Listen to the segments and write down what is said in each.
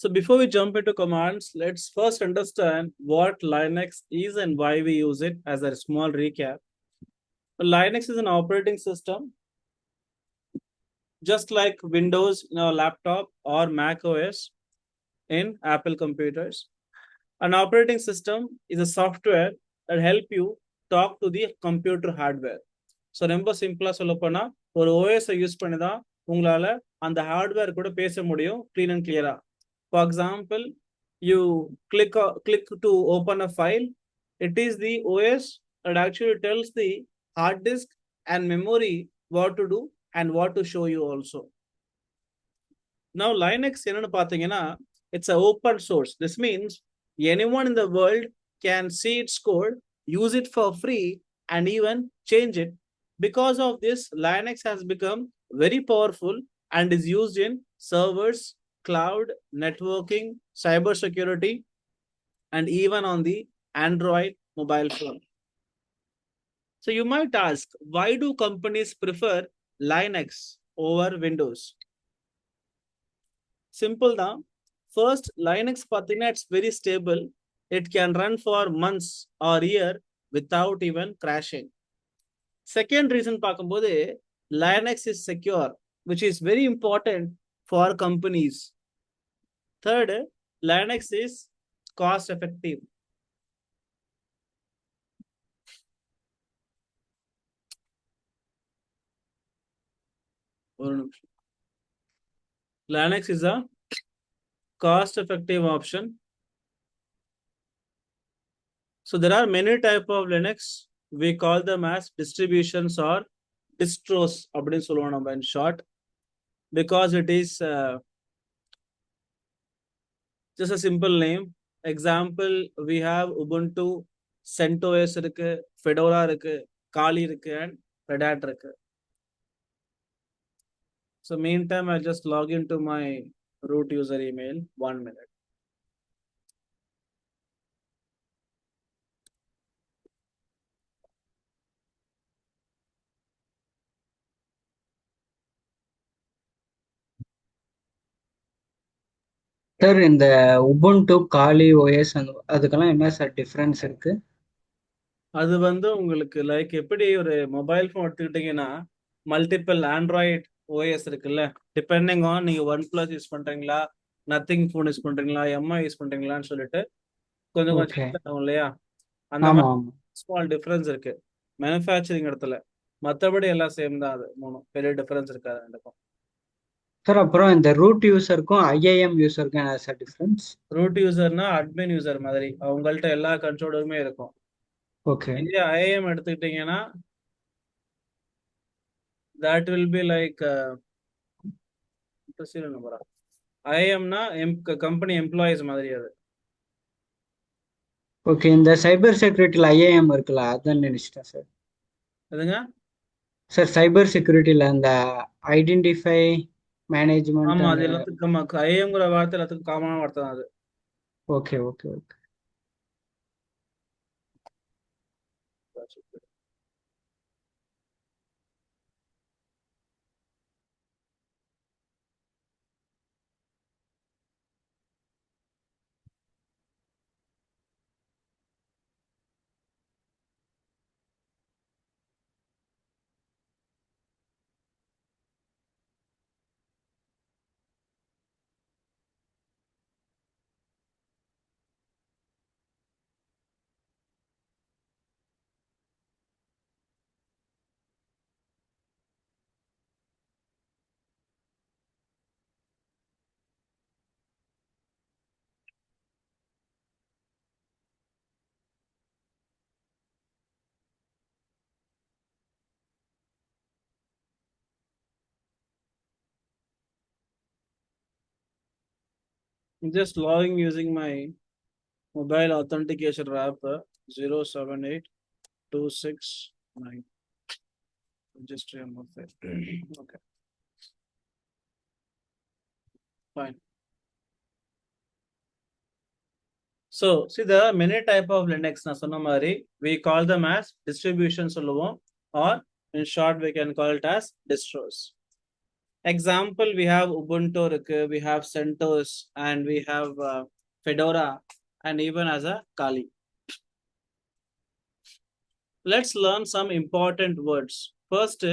So before we jump into commands, let's first understand what Linux is and why we use it as a small recap. Linux is an operating system just like Windows in our laptop or Mac OS in Apple computers. An operating system is a software that help you talk to the computer hardware. So ரொம்ப சிம்பிளா சொல்ல போனா ஒரு OS use பண்ணி தான் உங்களால அந்த hardware கூட பேச முடியும் clean and clear. For example, you click to open a file. It is the OS that actually tells the hard disk and memory what to do and what to show you also. Now Linux என்னன்னு பாத்தீங்கன்னா it's a open source. This means anyone in the world can see its code, use it for free, and even change it. Because of this, Linux has become very powerful and is used in servers, cloud, networking, cybersecurity, and even on the Android mobile phone. So you might ask, why do companies prefer Linux over Windows? Simple தான். First, Linux பார்த்தீங்கன்னா it's very stable. It can run for months or year without even crashing. Second reason பார்க்கும்போது Linux is secure, which is very important for companies. Third, Linux is cost effective. Linux is a cost effective option. So there are many type of Linux. We call them as distributions or distros அப்படின்னு சொல்லுவோம் நம்ம in short, because it is just a simple name. Example, we have Ubuntu, CentOS இருக்கு, Fedora இருக்கு, Kali இருக்கு, and Red Hat இருக்கு. So meantime, I'll just log into my root user email. 1 minute. Sir இந்த Ubuntu காலி OS அதுக்கெல்லாம் என்ன sir difference இருக்கு? அது வந்து உங்களுக்கு லைக் எப்படி ஒரு மொபைல் ஃபோன் எடுத்துக்கிட்டீங்கன்னா மல்டிபிள் ஆண்ட்ராய்ட் ஓஎஸ் இருக்குல்ல, டிபெண்டிங் ஆன் நீங்க ஒன் பிளஸ் யூஸ் பண்றீங்களா, நத்திங் ஃபோன் யூஸ் பண்றீங்களா, எம்ஐ யூஸ் பண்றீங்களான்னு சொல்லிட்டு கொஞ்சம் ஓகே. கொஞ்சம் ஆகும் இல்லையா? அந்த ஆமா மாதிரி ஆமா ஸ்மால் டிஃபரன்ஸ் இருக்கு மேனுஃபேக்சரிங் இடத்துல. மற்றபடி எல்லாம் சேம் தான். அது மூணும் பெரிய டிஃபரன்ஸ் இருக்காது ரெண்டுக்கும். சார். அப்புறம் இந்த ரூட் யூசருக்கும் ஐஏஎம் யூசருக்கும் என்ன சார் டிஃபரன்ஸ்? ரூட் யூசர்னா அட்மின் யூசர் மாதிரி அவங்கள்ட்ட எல்லா கண்ட்ரோலுமே இருக்கும். ஓகே. இதே ஐஏஎம் எடுத்துக்கிட்டீங்கன்னா that will be like ஐஏஎம்னா கம்பெனி எம்ப்ளாயிஸ் மாதிரி. அது ஓகே. இந்த சைபர் செக்யூரிட்டியில் ஐஏஎம் இருக்குல்ல, அதான் நினைச்சிட்டேன் சார். எதுங்க சார் சைபர் செக்யூரிட்டியில் இந்த ஐடென்டிஃபை மேனேஜ்மெண்ட் ஆமா, அது அந்த எல்லாத்துக்கும் ஐஏஎம்ங்கிற வார்த்தை எல்லாத்துக்கும் காமனான வார்த்தை தான் அது. Okay okay okay. Just logging using my mobile authentication app 078269. Registry of it. Okay, fine. So see, there are many type of Linux. நான் சொன்ன மாதிரி we call them as distribution சொல்லுவோம், or in short we can call it as distros. Example, we have Ubuntu, we have CentOS, and we have Fedora, and even as a Kali. Let's learn some important words. First,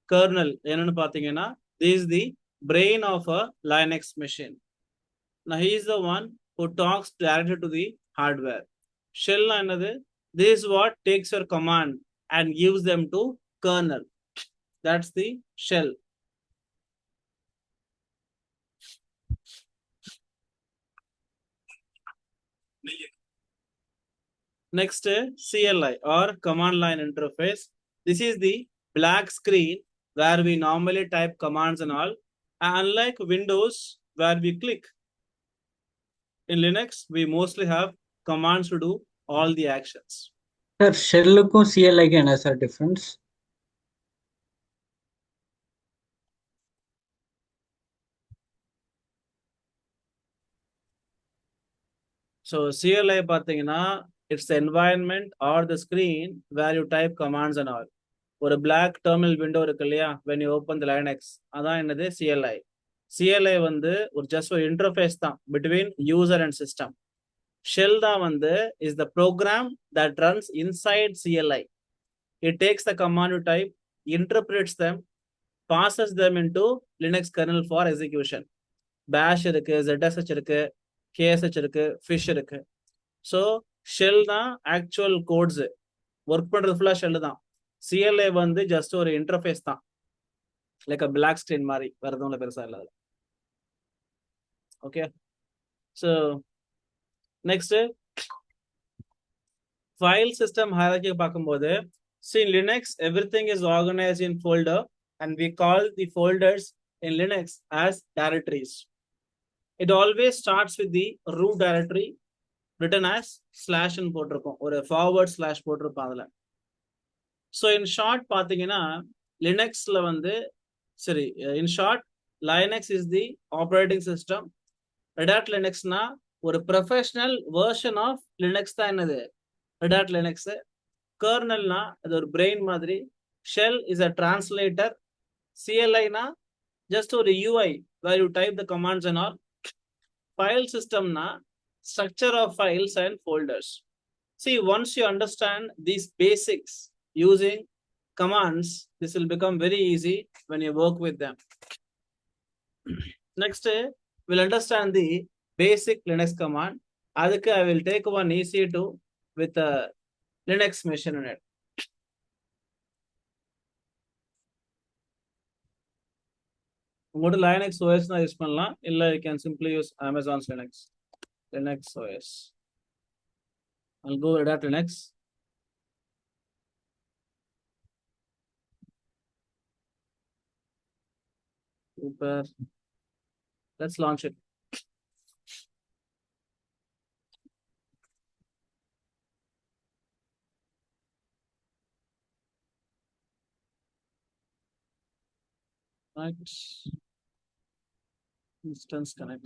kernel. This is the brain of a Linux machine. Now, he is the one who talks directly to the hardware. Shell another. This is what takes your command and gives them to kernel. That's the shell. Next, CLI or command line interface. This is the black screen where we normally type commands and all. Unlike Windows, where we click. In Linux, we mostly have commands to do all the actions. Sir ஷெல்லுக்கும் சிஎல்ஐக்கும் என்ன sir difference? So CLI பார்த்தீங்கன்னா it's the environment or the screen where you type commands and all. ஒரு black terminal window இருக்கு இல்லையா, when you open the Linux, அதான் என்னது CLI. CLI வந்து ஒரு just ஒரு interface தான் between user and system. Shell தான் வந்து is the program that runs inside CLI. It takes the command you type, interprets them, passes them into Linux kernel for execution. Bash இருக்கு, ZSH இருக்கு, KSH இருக்கு, fish இருக்கு. So shell தான் actual codes. Work பண்றது ஃபுல்லா shell தான். CLI வந்து just ஒரு interface தான். Like a black screen மாதிரி, வேற எதுவும் பெருசா இல்ல. Okay. So next, file system hierarchy பார்க்கும்போது, see in Linux everything is organized in folder and we call the folders in Linux as directories. It always starts with the root directory written as slash and போட்டிருக்கும், ஒரு forward slash போட்டிருப்போம் அதுல. So in short பாத்தீங்கன்னா லினக்ஸ்ல வந்து சரி, in short Linux is the operating system. Red Hat Linuxனா ஒரு professional version of Linux தான் என்னது Red Hat Linux. கர்னல்னா அது ஒரு பிரெயின் மாதிரி. Shell is a translator. CLIனா just ஒரு UI where you type the commands and all. File system na structure of files and folders. See, once you understand these basics using commands, this will become very easy when you work with them. Next, we'll understand the basic Linux command. Adukku I will take one EC2 with a Linux machine in it. உங்களோட Linux OS na use பண்ணலாம், இல்ல you can simply use Amazon's Linux OS. I'll go Red Hat Linux. Super. Let's launch it. Right. Instance connect.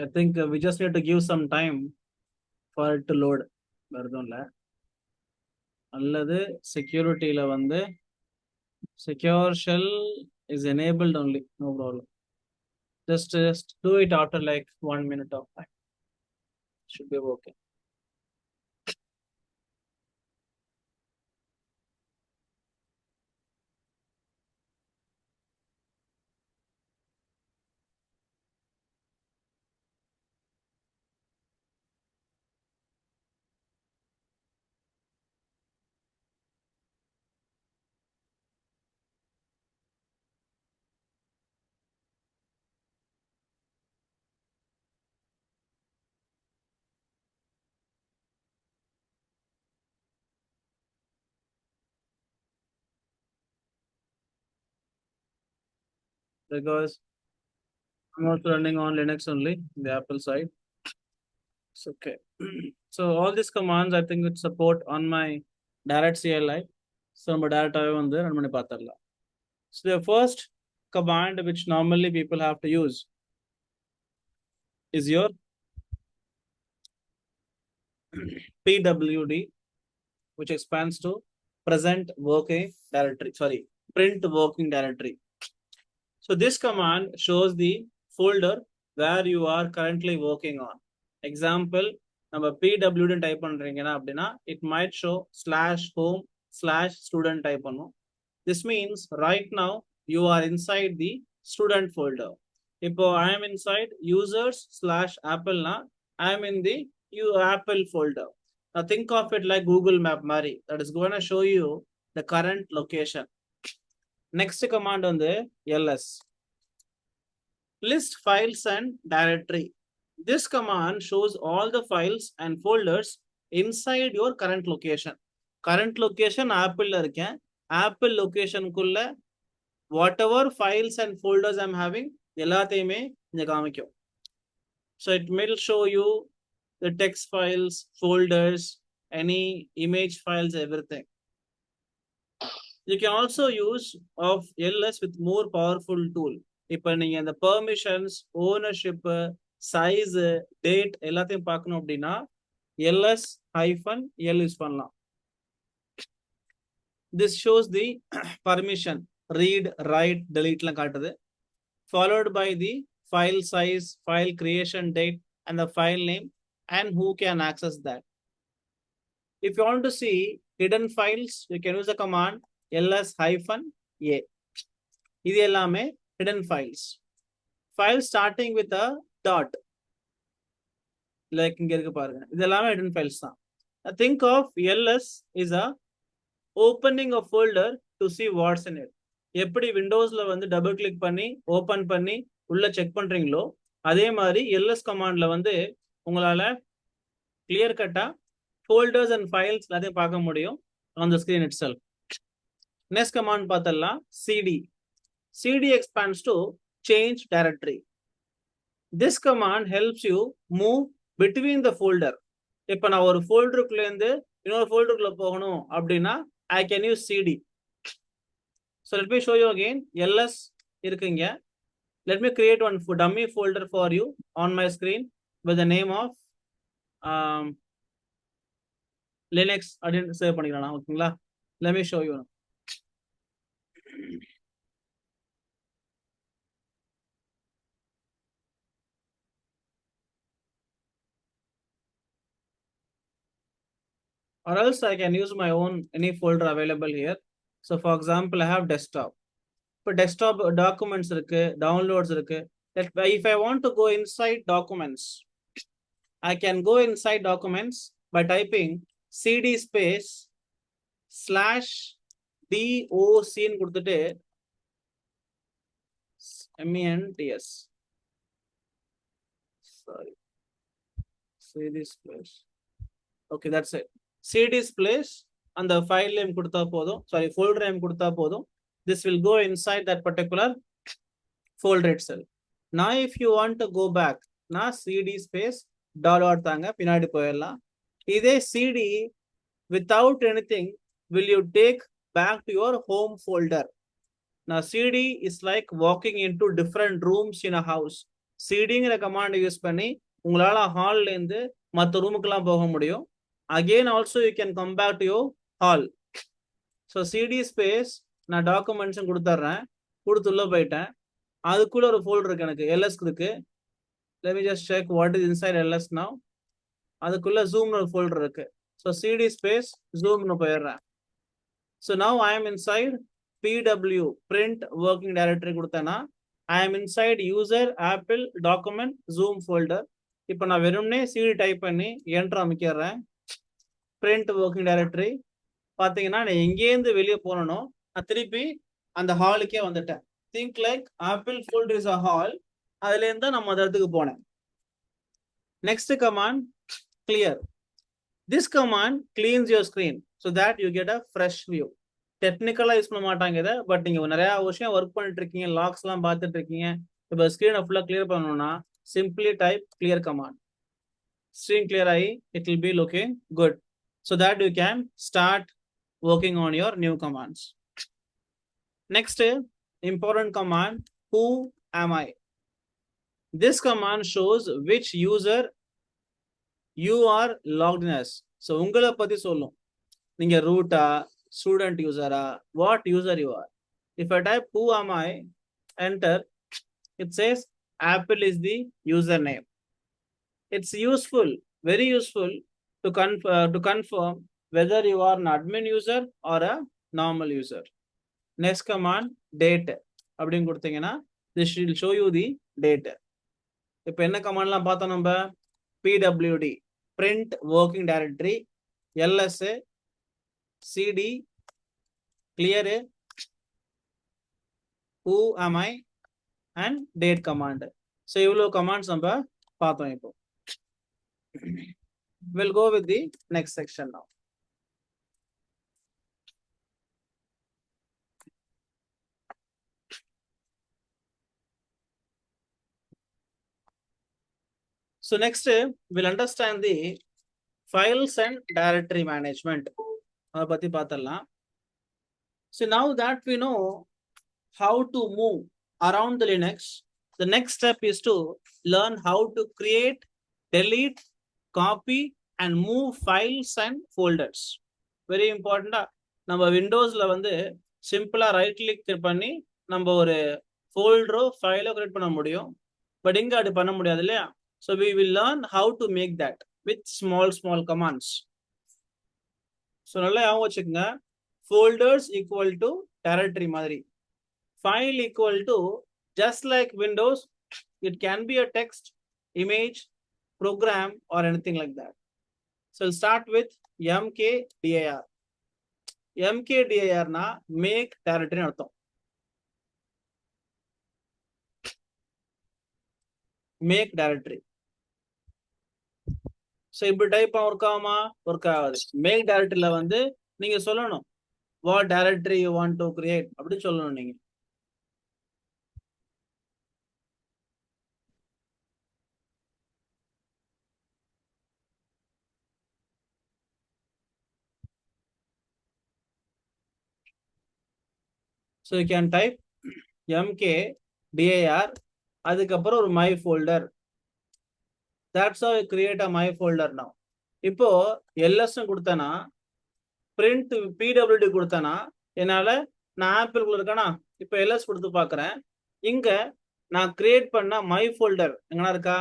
I think we just need to give some time for it to load. வருதும்ல அல்லது செக்யூரிட்டியில வந்து secure shell is enabled only, no problem. Just do it after like 1 minute of time. Should be okay. Because I'm also running on Linux only, the Apple side. It's okay. So all these commands I think it support on my direct CLI. So நம்ம டேரக்டாவே வந்து run பண்ணி பார்த்துடலாம். So the first command which normally people have to use is your PWD, which expands to present working directory, sorry, print working directory. So this command shows the folder where you are currently working on. Example, நம்ம PWD type பண்றீங்கன்னா அப்படின்னா it might show /home/student type பண்ணும். This means right now you are inside the student folder. இப்போ I am inside users/apple na I am in the Apple folder. Now think of it like Google Map Mari. That is going to show you the current location. Next command on the ls. List files and directory. This command shows all the files and folders inside your current location. Current location Apple la irukken. Apple location kulla whatever files and folders I'm having எல்லாத்தையுமே இங்க காமிக்கும். So it will show you the text files, folders, any image files, everything. You can also use of ls with more powerful tool. இப்போ நீங்க இந்த permissions, ownership, size, date எல்லாத்தையும் பார்க்கணும் அப்படின்னா ls-l use பண்ணலாம். This shows the permission, read, write, delete எல்லாம் காட்டுது. Followed by the file size, file creation date, and the file name, and who can access that. If you want to see hidden files, you can use the command ls-a. இது எல்லாமே hidden files. File starting with a dot. Like இங்க இருக்கு பாருங்க. இது எல்லாமே hidden files தான். Think of ls is a opening a folder to see what's in it. எப்படி விண்டோஸ்ல வந்து டபுள் கிளிக் பண்ணி ஓபன் பண்ணி உள்ள செக் பண்றீங்களோ அதே மாதிரி எல்எஸ் கமாண்ட்ல வந்து உங்களால கிளியர் கட்டா ஃபோல்டர்ஸ் அண்ட் ஃபைல்ஸ் எல்லாத்தையும் பார்க்க முடியும் on the screen itself. Next command பார்த்தலாம் cd. cd expands to change directory. This command helps you move between the folder. இப்போ நான் ஒரு ஃபோல்டருக்குள்ள இருந்து இன்னொரு ஃபோல்டருக்குள்ள போகணும் அப்படின்னா I can use cd. So let me show you again. ls இருக்குங்க. Let me create one dummy folder for you on my screen with the name of Linux அப்படின்னு save பண்ணிக்கலாம். ஓகேங்களா? Let me show you. Or else I can use my own any folder available here. So for example, I have desktop. For desktop documents இருக்கு, downloads இருக்கு. If I want to go inside documents, I can go inside documents by typing cd space /doc ன்னு கொடுத்துட்டு ments. Sorry. cd space. Okay, that's it. cd space and the file name கொடுத்தா போதும், sorry, folder name கொடுத்தா போதும். This will go inside that particular folder itself. Now if you want to go back, na cd space dot தாங்க பின்னாடி போயிடலாம். இதே cd without anything will you take back to your home folder. Now cd is like walking into different rooms in a house. cdங்கிற command use பண்ணி உங்களால ஹால்ல இருந்து மற்ற ரூமுக்கெல்லாம் போக முடியும். Again also you can come back to your hall. So cd space நான் documents கொடுத்துட்றேன், கொடுத்து உள்ள போயிட்டேன். அதுக்குள்ள ஒரு ஃபோல்டர் இருக்கு, எனக்கு ls இருக்கு. Let me just check what is inside ls now. அதுக்குள்ள zoom ஒரு ஃபோல்டர் இருக்கு. So cd space zoom னு போயிடுறேன். So now I am inside pw print working directory கொடுத்தேன்னா I am inside user apple document zoom folder. இப்போ நான் வெறும்னே cd type பண்ணி enter அமைக்கிறேன். print working directory பாத்தீங்கன்னா நான் எங்கேருந்து வெளியே போனனோ நான் திருப்பி அந்த ஹாலுக்கே வந்துட்டேன். Think like apple folder is a hall, அதுல இருந்து நம்ம அந்த இடத்துக்கு போனேன். Next command clear. This command cleans your screen so that you get a fresh view. டெக்னிக்கலா யூஸ் பண்ண மாட்டாங்க இதை, பட் நீங்க நிறைய விஷயம் ஒர்க் பண்ணிட்டு இருக்கீங்க, லாக்ஸ் எல்லாம் பார்த்துட்டு இருக்கீங்க, இப்போ ஸ்கிரீனை ஃபுல்லா கிளியர் பண்ணணும்னா simply type clear command. Screen clear ஆகி it will be looking good so that you can start working on your new commands. Next important command, who am I? This command shows which user you are logged in as. So உங்களை பத்தி சொல்லும். நீங்க ரூட்டா, student யூசரா, what user you are. If I type who am I, enter, it says Apple is the username. It's useful, very useful to confirm whether you are an admin user or a normal user. Next command, date அப்படின்னு கொடுத்தீங்கன்னா this will show you the date. இப்போ என்ன கமாண்ட்லாம் பார்த்தோம் நம்ம? pwd print working directory, lsa cd clear who am I and date command. So இவ்வளோ commands நம்ம பார்த்தோம். இப்போ we'll go with the next section now. So next we'll understand the files and directory management. அதை பத்தி பார்த்தலாம். So now that we know how to move around the Linux, the next step is to learn how to create, delete, copy and move files and folders. Very important. நம்ம விண்டோஸ்ல வந்து சிம்பிளா right click பண்ணி நம்ம ஒரு ஃபோல்டரோ ஃபைலோ create பண்ண முடியும். But இங்க அது பண்ண முடியாது இல்லையா? So we will learn how to make that with small commands. So நல்லா ஞாபகம் வச்சுக்கோங்க. Folders equal to directory மாதிரி. File equal to, just like Windows, it can be a text, image, program or anything like that. So we'll start with mkdir. mkdir na make directory அர்த்தம். make directory. So இப்படி type work ஆகுமா? Work ஆகாது. make directoryல வந்து நீங்க சொல்லணும் what directory you want to create அப்படி சொல்லணும் நீங்க. So you can type mkdir அதுக்கப்புறம் ஒரு my folder. That's how I create a my folder now. இப்போ ls கொடுத்தனா print pwd கொடுத்தனா என்னால நான் ஆப்பிள்குள்ள இருக்கானா இப்போ ls கொடுத்து பார்க்கறேன். இங்க நான் கிரியேட் பண்ண my folder எங்கனா இருக்கா?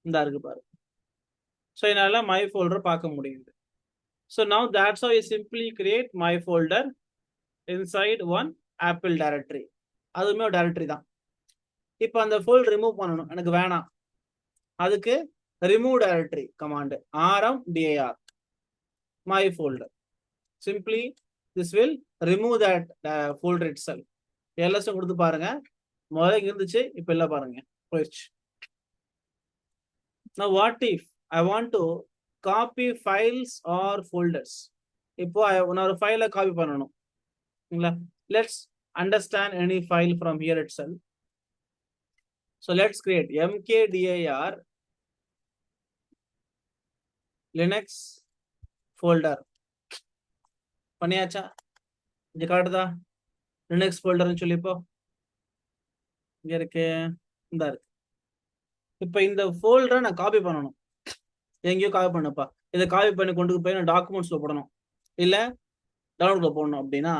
இந்த இருக்கு பாரு. ஸோ என்னால my folder பார்க்க முடியுது. So now that's how I simply create my folder inside one Apple directory. அதுவுமே ஒரு டைரக்டரி தான். இப்போ அந்த ஃபோல்டர் ரிமூவ் பண்ணணும், எனக்கு வேணாம். அதுக்கு remove directory command, rmdir my folder. Simply this will remove that folder itself. ls கொடுத்து பாருங்க. முதல்ல இருந்துச்சு, இப்போ இல்ல பாருங்க போயிடுச்சு. Now what if I want to copy files or folders? இப்போ நான் ஒரு ஃபைலை காப்பி பண்ணணும். Let's understand any file from here itself. So let's create mkdir Linux folder. பண்ணியாச்சா? இங்க காட்டுதா லினக்ஸ் ஃபோல்டர்னு சொல்லி? இப்போ இங்க இருக்கு, இந்த இருக்கு. இப்போ இந்த ஃபோல்டரை நான் காப்பி பண்ணணும். எங்கேயோ காப்பி பண்ணப்பா, இதை காப்பி பண்ணி கொண்டு போய் நான் டாக்குமெண்ட்ஸ்ல போடணும், இல்ல டவுன்லோட்ல போடணும். அப்படின்னா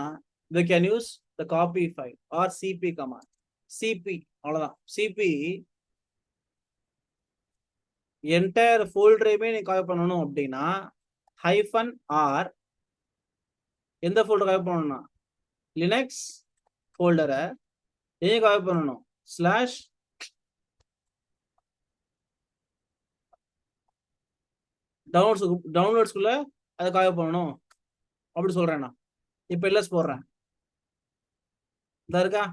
we can use the copy file or cp command. cp அவ்வளவுதான். cp என்டையர் ஃபோல்டரையுமே நீ காப்பி பண்ணணும் அப்படின்னா -r எந்த ஃபோல்டர் காப்பி பண்ணணும்னா லினக்ஸ் ஃபோல்டரை எங்க காப்பி பண்ணணும் டவுன்லோட்ஸ்குள்ள அதை காப்பி பண்ணணும் அப்படி சொல்றேன் நான். இப்போ ls போடுறேன், இதா இருக்கா?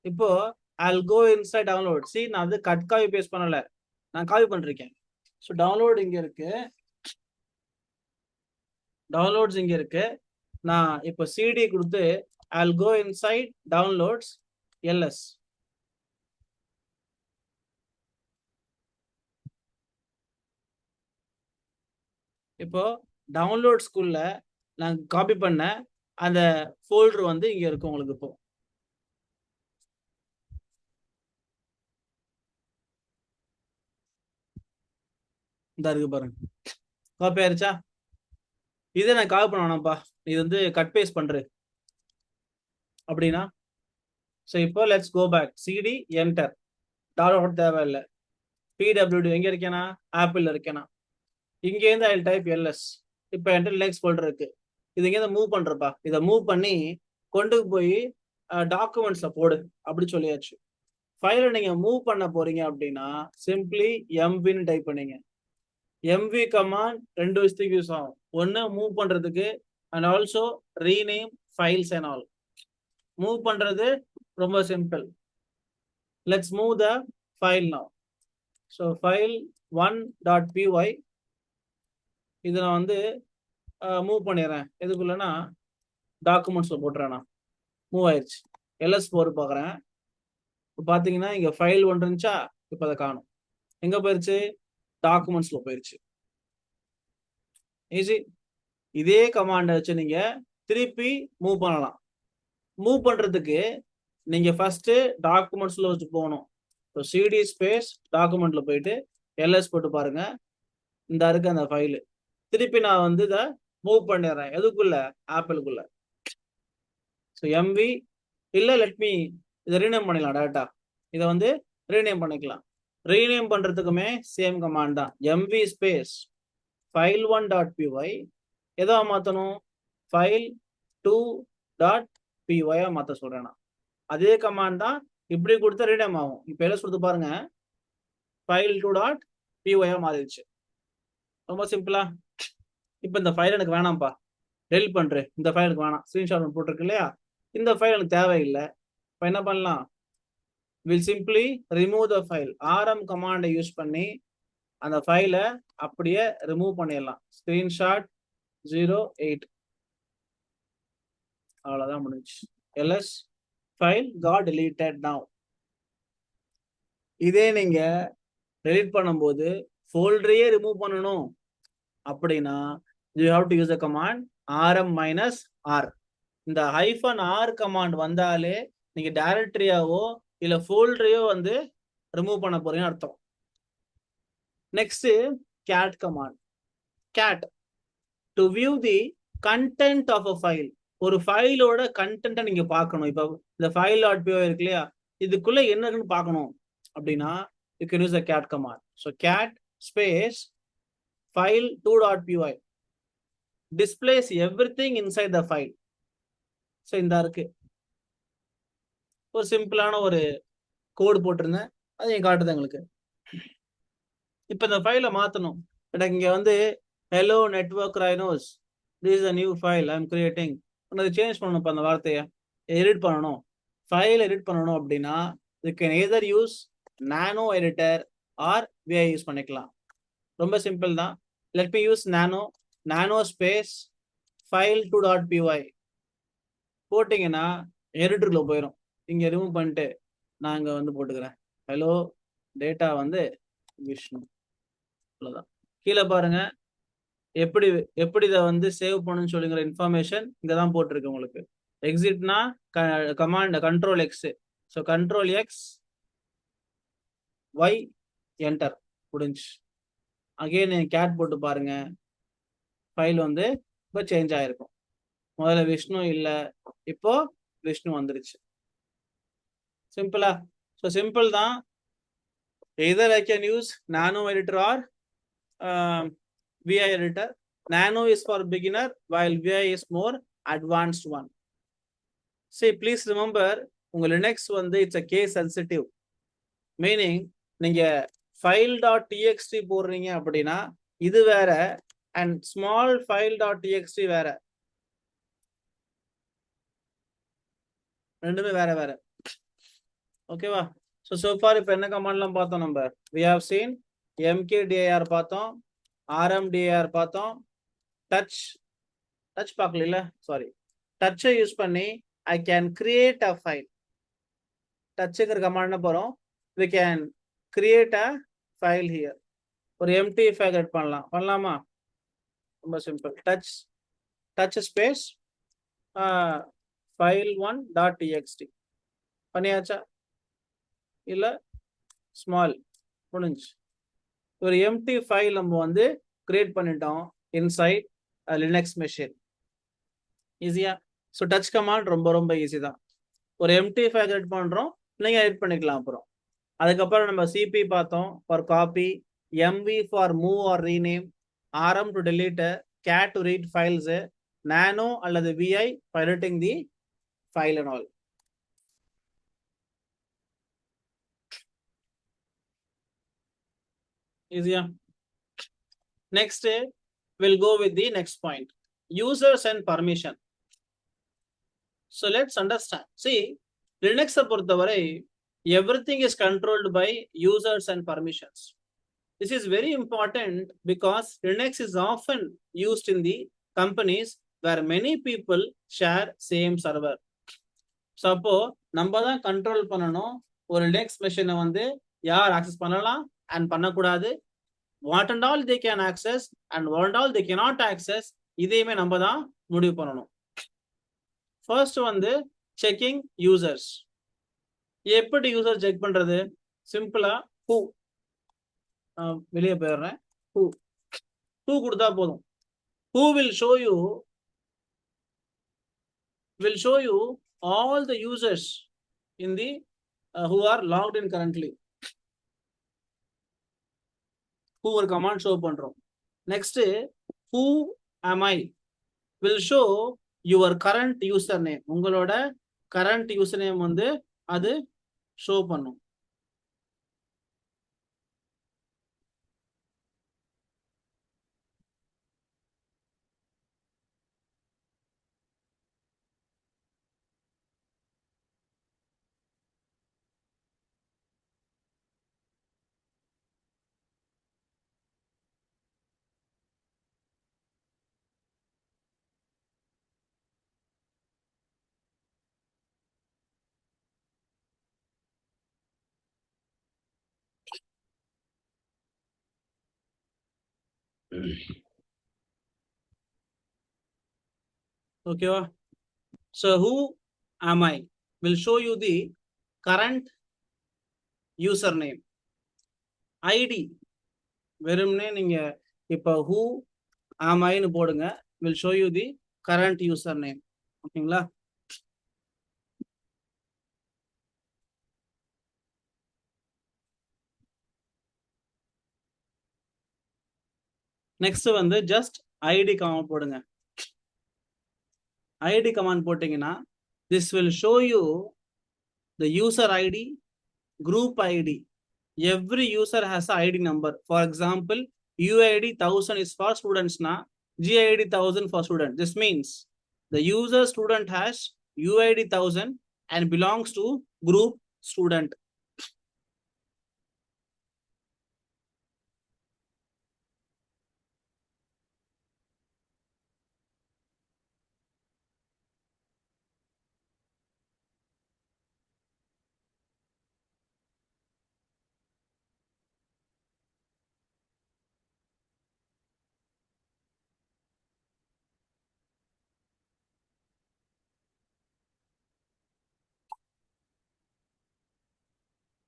இப்போ I'll go inside download. See, நான் அது கட் காப்பி பேஸ்ட் பண்ணல, நான் காப்பி பண்ணிருக்கேன். ஸோ டவுன்லோட் இங்க இருக்கு, டவுன்லோட்ஸ் இங்க இருக்கு. நான் இப்போ cd கொடுத்து I'll go inside downloads ls. இப்போ டவுன்லோட்ஸ்குள்ள நான் காப்பி பண்ண அந்த ஃபோல்டர் வந்து இங்க இருக்கு உங்களுக்கு. இப்போ இந்த இருக்கு பாருங்க, காப்பி ஆயிருச்சா? இதே நான் காப்பி பண்ணணும்ப்பா, இது வந்து கட் பேஸ்ட் பண்றது அப்படின்னா. ஸோ இப்போ let's go back, CD enter, dot தேவையில்லை, பிடபிள்யூடி எங்க இருக்கேனா, ஆப்பிள் இருக்கேனா, இங்கேருந்து ஐ டைப் எல்எஸ். இப்போ என்டர் லினக்ஸ் ஃபோல்டர் இருக்கு, இது இங்கேருந்து மூவ் பண்றப்பா, இதை மூவ் பண்ணி கொண்டு போய் டாக்குமெண்ட்ஸ்ல போடு அப்படி சொல்லியாச்சு. ஃபைலை நீங்க மூவ் பண்ண போறீங்க அப்படின்னா சிம்பிளி எம்வின்னு டைப் பண்ணீங்க. எம்வி கமாண்ட் ரெண்டு விஷயத்துக்கு யூஸ் ஆகும். ஒன்னு மூவ் பண்றதுக்கு and also rename files and all. Move பண்றது ரொம்ப simple. Let's move the file now. So file 1.py இதை நான் வந்து மூவ் பண்ணிடுறேன். எதுக்குள்ளனா டாக்குமெண்ட்ஸ்ல போட்டுறேன். மூவ் ஆயிடுச்சு. எல்எஸ் போர் பார்க்குறேன். இப்போ பார்த்தீங்கன்னா இங்க ஃபைல் ஒன்று இருந்துச்சா, இப்போ அதை காணும். எங்க போயிருச்சு? டாக்குமெண்ட்ஸ்ல போயிருச்சு. ஈஸி. இதே கமாண்டை வச்சு நீங்க திருப்பி மூவ் பண்ணலாம். மூவ் பண்றதுக்கு நீங்க ஃபர்ஸ்ட் டாக்குமெண்ட்ஸ்ல வச்சு போகணும். ஸோ சிடி ஸ்பேஸ் டாக்குமெண்ட்ல போயிட்டு எல்எஸ் போட்டு பாருங்க, இந்த இருக்கு அந்த ஃபைலு. திருப்பி நான் வந்து இதை மூவ் பண்ணிடுறேன். எதுக்குள்ள? ஆப்பிளுக்குள்ள. ஸோ எம்வி இல்லை, லெட்மி இதை ரீநேம் பண்ணிக்கலாம். டேட்டா இதை வந்து ரீநேம் பண்ணிக்கலாம். ரீநேம் பண்றதுக்குமே சேம் கமாண்ட் தான், எம்வி ஸ்பேஸ் file1.py எதா மாத்தணும்? file2.py மாத்த சொல்றேன். அதே கமாண்ட் தான் இப்படி கொடுத்தா ரீநேம் ஆகும். இப்போ எல்லாம் கொடுத்து பாருங்க, file2.py மாறிடுச்சு. ரொம்ப சிம்பிளா. இப்போ இந்த ஃபைல் எனக்கு வேணாம்ப்பா, டெலிட் பண்றேன், இந்த ஃபைலுக்கு வேணாம், ஸ்கிரீன்ஷாட் போட்டிருக்கு இல்லையா, இந்த ஃபைல் எனக்கு தேவையில்லை. இப்போ என்ன பண்ணலாம்? Will simply remove the file. rm கமாண்டை யூஸ் பண்ணி அந்த ஃபைலை அப்படியே ரிமூவ் பண்ணிடலாம். ஸ்கிரீன்ஷாட் 08. அவ்வளவுதான் முடிஞ்சு. ls file got deleted now. இதே நீங்க டெலீட் பண்ணும்போது ஃபோல்டரையே ரிமூவ் பண்ணணும் அப்படின்னா you have to use the command rm-r. இந்த -r கமாண்ட் வந்தாலே நீங்க டைரக்டரியாவோ இல்ல ஃபோல்டரையோ வந்து ரிமூவ் பண்ண போறீங்கன்னு அர்த்தம். Next cat command. cat to view the content of a file. ஒரு ஃபைலோட கண்டென்ட்டை நீங்க பார்க்கணும். இப்போ இந்த file.py இருக்கு இல்லையா, இதுக்குள்ள என்ன இருக்குன்னு பார்க்கணும் அப்படின்னா you can use the cat command. So cat space file2.py displays everything inside the file. So இந்த இருக்கு ஒரு சிம்பிளான ஒரு கோடு போட்டிருந்தேன், அது இங்க காட்டுது எங்களுக்கு. இப்போ இந்த ஃபைலை மாற்றணும். எனக்கு இங்க வந்து hello network rhinos, this is a new file I'm creating. அதை சேஞ்ச் பண்ணணும். இப்போ அந்த வார்த்தையை எடிட் பண்ணணும், ஃபைல் எடிட் பண்ணணும் அப்படின்னா you can either use nano editor or vi use பண்ணிக்கலாம். ரொம்ப சிம்பிள் தான். let me use nano space file2.py போட்டிங்கன்னா எடிட்டர்ல போயிடும். இங்க ரிமூவ் பண்ணிட்டு நான் இங்க வந்து போட்டுக்கிறேன் ஹலோ டேட்டா வந்து விஷ்ணு. அவ்வளவுதான். கீழே பாருங்க எப்படி இதை வந்து சேவ் பண்ணணும்னு சொல்லுங்கிற இன்ஃபர்மேஷன் இங்கதான் போட்டிருக்கு உங்களுக்கு. எக்ஸிட்னா command control X. So control X Y enter முடிஞ்சு. அகைன் நீங்க கேட் போட்டு பாருங்க, ஃபைல் வந்து இப்போ சேஞ்ச் ஆயிருக்கும். முதல்ல விஷ்ணு இல்லை, இப்போ விஷ்ணு வந்துருச்சு. சிம்பிளா? ஸோ சிம்பிள் தான். either I can use nano editor or vi editor. Nano is for beginner while vi is more advanced one. See, please remember உங்க லினக்ஸ் வந்து it's a case sensitive, meaning நீங்க file.txt போடுறீங்க அப்படின்னா இது வேற and small file.txt வேற, ரெண்டுமே வேற வேற. ஓகேவா? so far இப்போ என்ன கமாண்ட்லாம் பார்த்தோம் நம்ம? we have seen mkdir பார்த்தோம், rmdir பார்த்தோம், touch பார்க்கல, சாரி, touch யூஸ் பண்ணி I can create a file. touchங்கிற கமாண்ட் போறோம், we can create a file here. ஒரு empty file create பண்ணலாமா? ரொம்ப சிம்பிள். touch space file1.txt பண்ணியாச்சா? இல்ல ஸ்மால் முடிஞ்சு. ஒரு எம்டி ஃபைல் நம்ம வந்து கிரியேட் பண்ணிட்டோம் இன்சைட் லினக்ஸ் மெஷின். ஈஸியா. ஸோ டச் கமாண்ட் ரொம்ப ரொம்ப ஈஸி தான். ஒரு எம்டி ஃபைல் கிரியேட் பண்றோம், நீங்க எடிட் பண்ணிக்கலாம். அப்புறம் அதுக்கப்புறம் நம்ம சிபி பார்த்தோம் for copy, MV for move or rename, RM to delete, cat to read files, nano அல்லது VI for editing the file and all. ஈஸியா. Next we'll go with the next point, users and permission. So let's understand. See, Linux பொறுத்தவரை everything is controlled by users and permissions. This is very important because Linux is often used in the companies where many people share same server. So அப்போ நம்ம தான் control பண்ணணும் ஒரு Linux மெஷினை வந்து யார் access பண்ணலாம் அண்ட் பண்ணக்கூடாது, what and all they can access and what and all they cannot access, இதையுமே நம்ம தான் முடிவு பண்ணணும். ஃபர்ஸ்ட் வந்து செக்கிங் யூசர்ஸ். எப்படி யூசர் செக் பண்றது? சிம்பிளா who, வெளியே போயிடுறேன், who கொடுத்தா போதும். who will show you all the users in the who are logged in currently. who ஒரு கமாண்ட் ஷோ பண்றோம். Next who am I will show your current username. உங்களோட current username வந்து அது ஷோ பண்ணும். ஓகேவா? So who am I will show you the current username. ID வெறும்னே நீங்க இப்ப who am I னு போடுங்க, will show you the current username. ஓகேங்களா? நெக்ஸ்ட் வந்து ஜஸ்ட் ஐடி கமாண்ட் போடுங்க. ஐடி கமாண்ட் போட்டீங்கன்னா this will show you the user ID, group ID. Every user has a ID number. For example, UID 1000 is for students na, GID 1000 for student. This means the user student has UID 1000 and belongs to group student.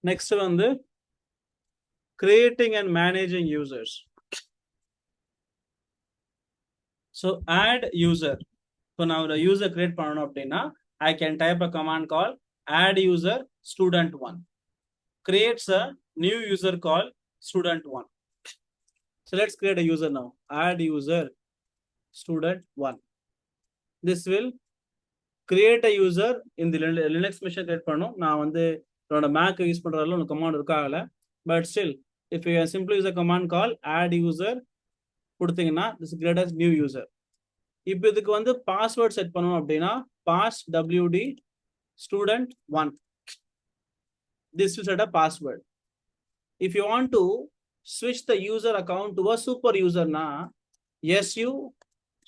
Next வந்து creating and managing users. So add user. So now the user create பண்ணனும் அப்படின்னா I can type a command called add user student1. Creates a new user called student1. So let's create a user now. Add user student1. This will create a user in the Linux machine create பண்ணனும். நான் வந்து என்னோட Mac use பண்றதுல ஒரு command இருக்காகல, but still if you simply use a command call add user கொடுத்தீங்கன்னா this create as new user. இப்போ இதுக்கு வந்து பாஸ்வேர்ட் செட் பண்ணனும் அப்படின்னா pass wd student1. This will set a password. If you want to switch the user account to a super user na su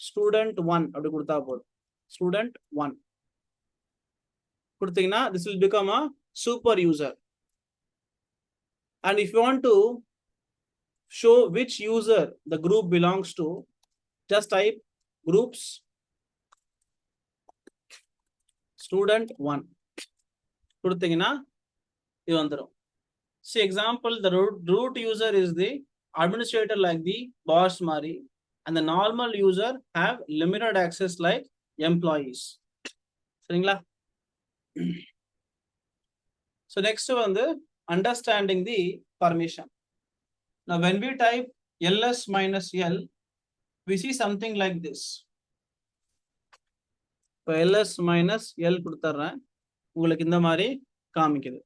student1 அப்படி கொடுத்தா போதும். student1 கொடுத்தீங்கன்னா this will become a super user. And if you want to show which user the group belongs to, just type groups student1 கொடுத்தீங்கன்னா இது வந்துரும். See example, the root user is the administrator like the boss mari, and the normal user have limited access like employees. சரிங்களா? So next வந்து understanding the permission. Now when we type ls minus l, we see something like this. இப்போ ls minus l கொடுத்துறேன், உங்களுக்கு இந்த மாதிரி காமிக்குது.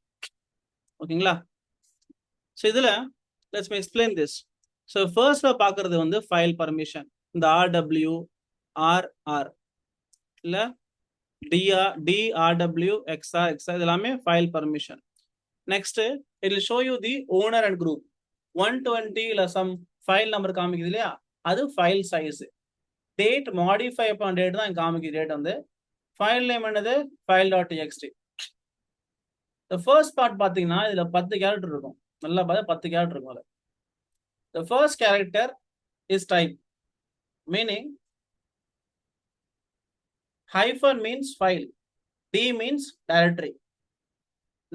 ஓகேங்களா? So இதுல let's me explain this. So first பார்க்கறது வந்து file permission. இந்த rw rr இல்ல drw xr xr இதெல்லாமே file permission. Next it will show you the owner and group. 120 இல்ல some file number காமிக்குது இல்லையா, அது file size. Date modify upon date தான் காமிக்குது. Date வந்து file name என்னது file.txt. The first part பாத்தீங்கன்னா இதுல 10 கேரக்டர் இருக்கும். நல்லா பார்த்தா 10 கேரக்டர் இருக்கும். The first character is type, meaning hyphen means file, D means directory.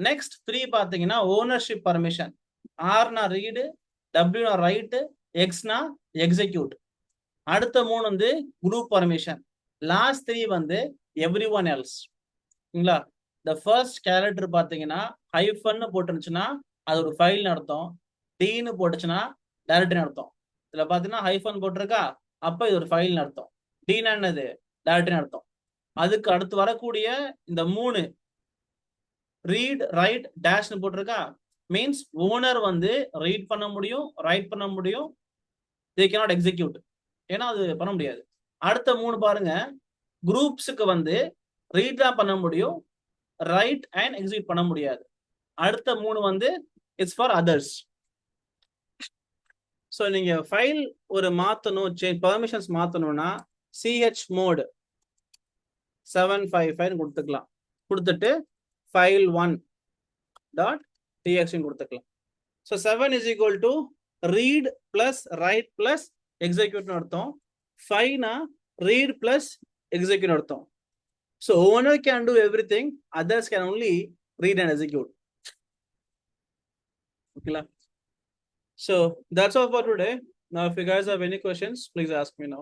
Next 3 பாத்தீங்கன்னா ownership permission. R na read, W na write, X na execute. அடுத்த 3 வந்து group permission. Last 3 வந்து everyone else. சரிங்களா? The first character பாத்தீங்கன்னா hyphen போட்டுருச்சுன்னா அது ஒரு file அர்த்தம், D ன்னு போட்டுச்சுன்னா டைரக்டரி அர்த்தம். இதுல பாத்தீங்கன்னா ஹைஃபன் போட்டிருக்கா, அப்ப இது ஒரு ஃபைல் அர்த்தம். D னா என்னது டைரக்டரி அர்த்தம். அதுக்கு அடுத்து வரக்கூடிய இந்த 3 ரீட் ரைட் டேஷ்னு போட்டிருக்கா, மீன்ஸ் ஓனர் வந்து ரீட் பண்ண முடியும், ரைட் பண்ண முடியும், they cannot execute, ஏன்னா அது பண்ண முடியாது. அடுத்த 3 பாருங்க, குரூப்ஸுக்கு வந்து ரீட் தான் பண்ண முடியும், ரைட் அண்ட் எக்ஸிக்யூட் பண்ண முடியாது. அடுத்த 3 வந்து இட்ஸ் ஃபார் அதர்ஸ். ஸோ நீங்க ஃபைல் ஒரு மாத்தணும், பெர்மிஷன்ஸ் மாத்தணும்னா chmod 755 கொடுத்துக்கலாம். கொடுத்துட்டு file1.txt கொடுத்துக்கலாம். So 7 is equal to read plus write plus execute அர்த்தம். 5 na read plus execute அர்த்தம். So owner can do everything, others can only read and execute. Okay. So that's all for today. Now if you guys have any questions, please ask me now.